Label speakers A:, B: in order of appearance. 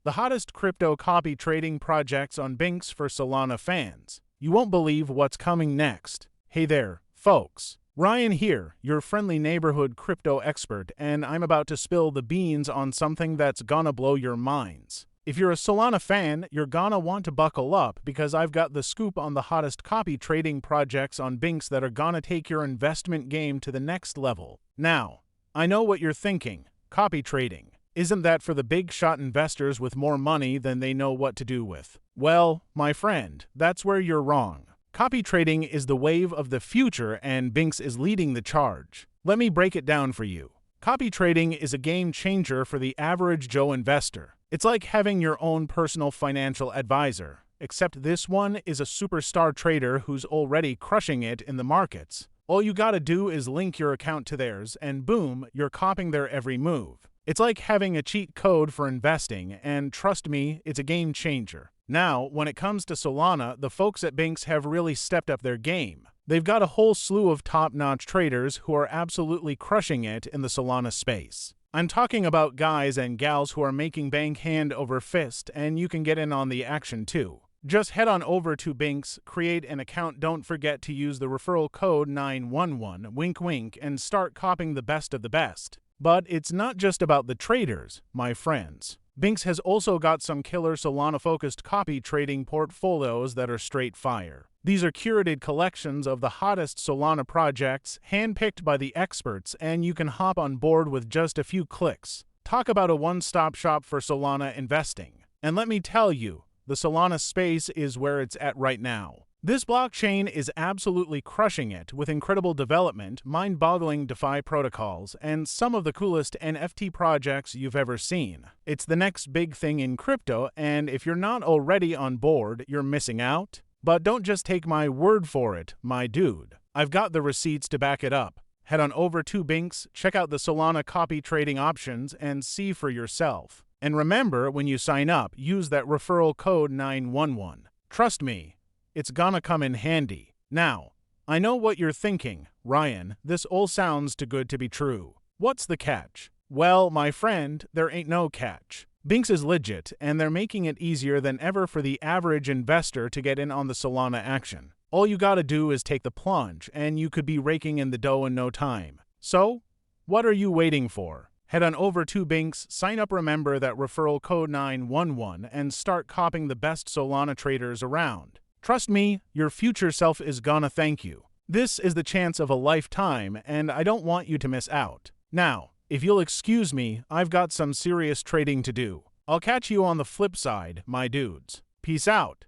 A: the hottest crypto copy trading projects on BingX for Solana fans. You won't believe what's coming next. Hey there, folks. Ryan here, your friendly neighborhood crypto expert, and I'm about to spill the beans on something that's gonna blow your minds. If you're a Solana fan, you're gonna want to buckle up because I've got the scoop on the hottest copy trading projects on BingX that are gonna take your investment game to the next level. Now, I know what you're thinking. Copy trading. Isn't that for the big shot investors with more money than they know what to do with? Well, my friend, that's where you're wrong. Copy trading is the wave of the future and BingX is leading the charge. Let me break it down for you. Copy trading is a game changer for the average Joe investor. It's like having your own personal financial advisor, except this one is a superstar trader who's already crushing it in the markets. All you gotta do is link your account to theirs, and boom, you're copying their every move. It's like having a cheat code for investing, and trust me, it's a game changer. Now, when it comes to Solana, the folks at BingX have really stepped up their game. They've got a whole slew of top-notch traders who are absolutely crushing it in the Solana space. I'm talking about guys and gals who are making bank hand over fist, and you can get in on the action too. Just head on over to BingX, create an account, don't forget to use the referral code 911, wink wink, and start copying the best of the best. But it's not just about the traders, my friends. BingX has also got some killer Solana-focused copy trading portfolios that are straight fire. These are curated collections of the hottest Solana projects, handpicked by the experts, and you can hop on board with just a few clicks. Talk about a one-stop shop for Solana investing. And let me tell you, the Solana space is where it's at right now. This blockchain is absolutely crushing it with incredible development, mind-boggling DeFi protocols, and some of the coolest NFT projects you've ever seen. It's the next big thing in crypto, and if you're not already on board, you're missing out. But don't just take my word for it, my dude. I've got the receipts to back it up. Head on over to BingX, check out the Solana copy trading options, and see for yourself. And remember, when you sign up, use that referral code 911. Trust me, it's gonna come in handy. Now, I know what you're thinking, Ryan, this all sounds too good to be true. What's the catch? Well, my friend, there ain't no catch. BingX is legit, and they're making it easier than ever for the average investor to get in on the Solana action. All you gotta do is take the plunge, and you could be raking in the dough in no time. So, what are you waiting for? Head on over to BingX, sign up, remember that referral code 911, and start copying the best Solana traders around. Trust me, your future self is gonna thank you. This is the chance of a lifetime, and I don't want you to miss out. Now, if you'll excuse me, I've got some serious trading to do. I'll catch you on the flip side, my dudes. Peace out.